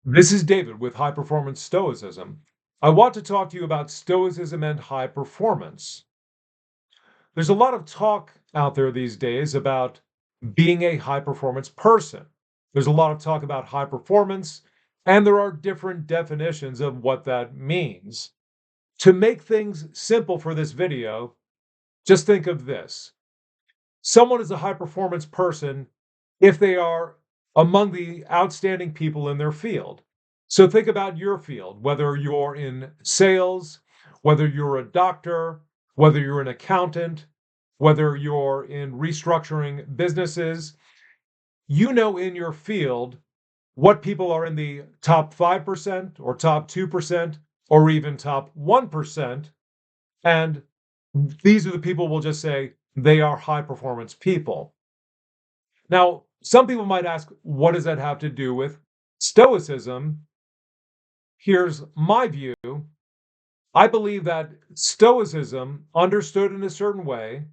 This is David with High Performance Stoicism. I want to talk to you about Stoicism and high performance. There's a lot of talk out there these days about being a high performance person. There's a lot of talk about high performance, and there are different definitions of what that means. To make things simple for this video, just think of this. Someone is a high performance person if they are among the outstanding people in their field. So think about your field, whether you're in sales, whether you're a doctor, whether you're an accountant, whether you're in restructuring businesses. You know in your field what people are in the top 5% or top 2% or even top 1%. And these are the people we'll just say they are high performance people. Now, some people might ask, what does that have to do with Stoicism? Here's my view. I believe that Stoicism, understood in a certain way,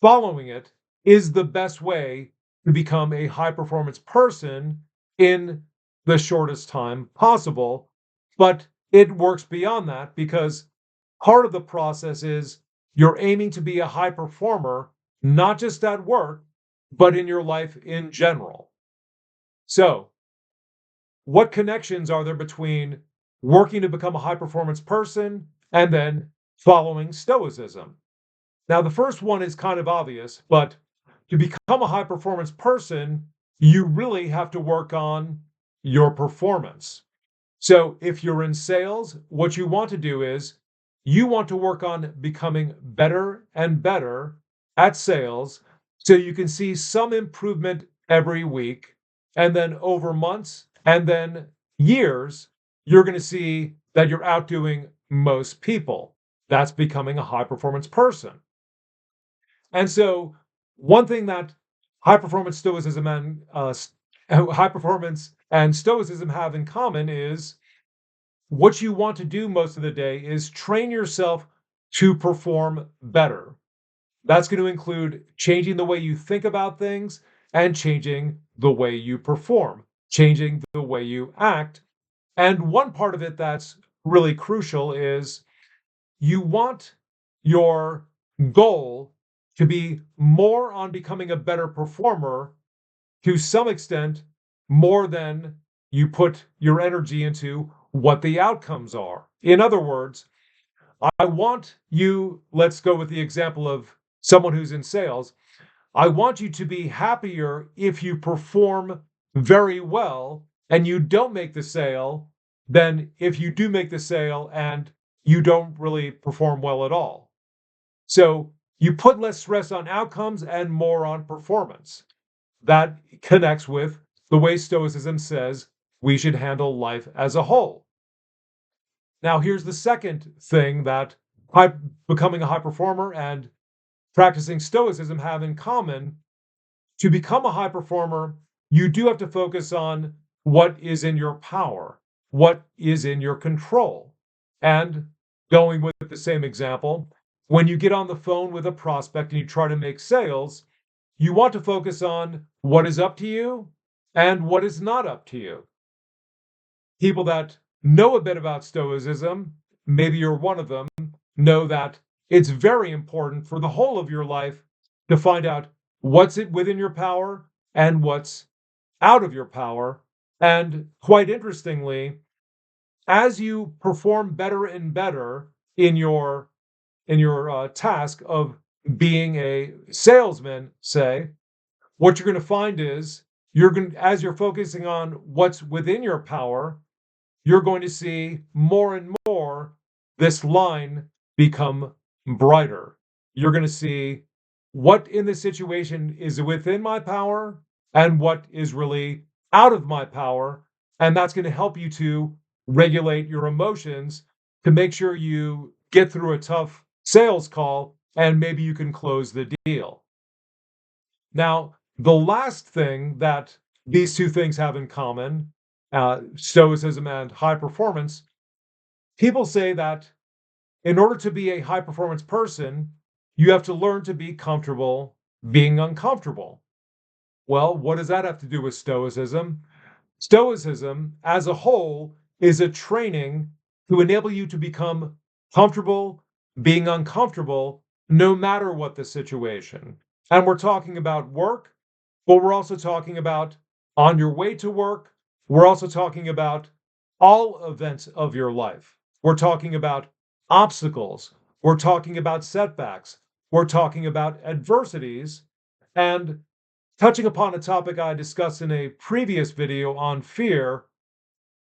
following it is the best way to become a high performance person in the shortest time possible. But it works beyond that because part of the process is you're aiming to be a high performer, not just at work, but in your life in general. So, what connections are there between working to become a high performance person and then following Stoicism? Now, the first one is kind of obvious, but to become a high performance person, you really have to work on your performance. So, if you're in sales, what you want to do is you want to work on becoming better and better at sales so you can see some improvement every week. And then over months and then years, you're going to see that you're outdoing most people. That's becoming a high performance person. And so, one thing that high performance stoicism and high performance and stoicism have in common is what you want to do most of the day is train yourself to perform better. That's going to include changing the way you think about things and changing the way you perform, changing the way you act. And one part of it that's really crucial is you want your goal to be more on becoming a better performer to some extent more than you put your energy into what the outcomes are. In other words, I want you, let's go with the example of someone who's in sales. I want you to be happier if you perform very well and you don't make the sale than if you do make the sale and you don't really perform well at all. So you put less stress on outcomes and more on performance. That connects with the way Stoicism says we should handle life as a whole. Now, here's the second thing that becoming a high performer and practicing Stoicism have in common. To become a high performer, you do have to focus on what is in your power, what is in your control. And going with the same example, when you get on the phone with a prospect and you try to make sales, you want to focus on what is up to you and what is not up to you. People that know a bit about Stoicism, maybe you're one of them, know that it's very important for the whole of your life to find out what's within your power and what's out of your power. And quite interestingly, as you perform better and better in your task of being a salesman, say, what you're going to find is as you're focusing on what's within your power, you're going to see more and more this line become brighter. You're going to see what in the situation is within my power and what is really out of my power. And that's going to help you to regulate your emotions to make sure you get through a tough sales call and maybe you can close the deal. Now, the last thing that these two things have in common, Stoicism and high performance, people say that in order to be a high performance person, you have to learn to be comfortable being uncomfortable. Well, what does that have to do with Stoicism? Stoicism as a whole is a training to enable you to become comfortable being uncomfortable no matter what the situation. And we're talking about work, but we're also talking about on your way to work. We're also talking about all events of your life. We're talking about obstacles. We're talking about setbacks. We're talking about adversities. And touching upon a topic I discussed in a previous video on fear,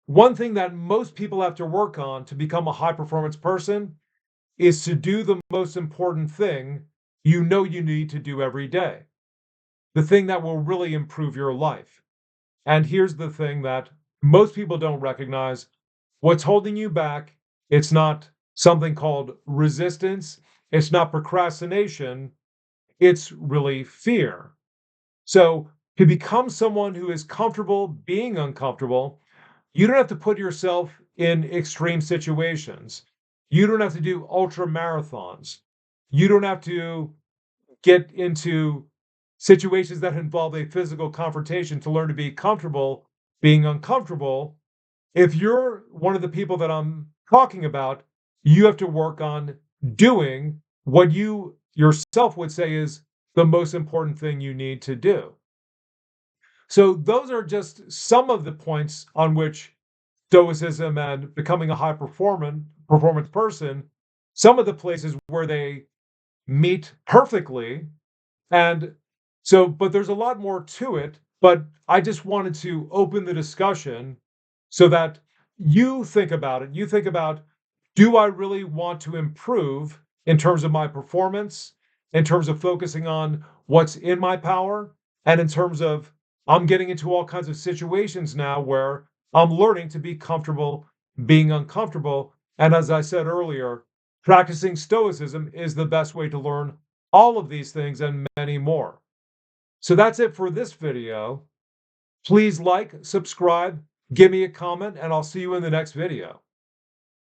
one thing that most people have to work on to become a high performance person is to do the most important thing you know you need to do every day, the thing that will really improve your life. And here's the thing that most people don't recognize: what's holding you back, it's not something called resistance, it's not procrastination, it's really fear. So, to become someone who is comfortable being uncomfortable, you don't have to put yourself in extreme situations. You don't have to do ultra marathons. You don't have to get into situations that involve a physical confrontation to learn to be comfortable being uncomfortable. If you're one of the people that I'm talking about, you have to work on doing what you yourself would say is the most important thing you need to do. So, those are just some of the points on which Stoicism and becoming a high performance person, some of the places where they meet perfectly. And so, but there's a lot more to it. But I just wanted to open the discussion so that you think about it. You think about, do I really want to improve in terms of my performance, in terms of focusing on what's in my power, and in terms of I'm getting into all kinds of situations now where I'm learning to be comfortable being uncomfortable. And as I said earlier, practicing Stoicism is the best way to learn all of these things and many more. So that's it for this video. Please like, subscribe, give me a comment, and I'll see you in the next video.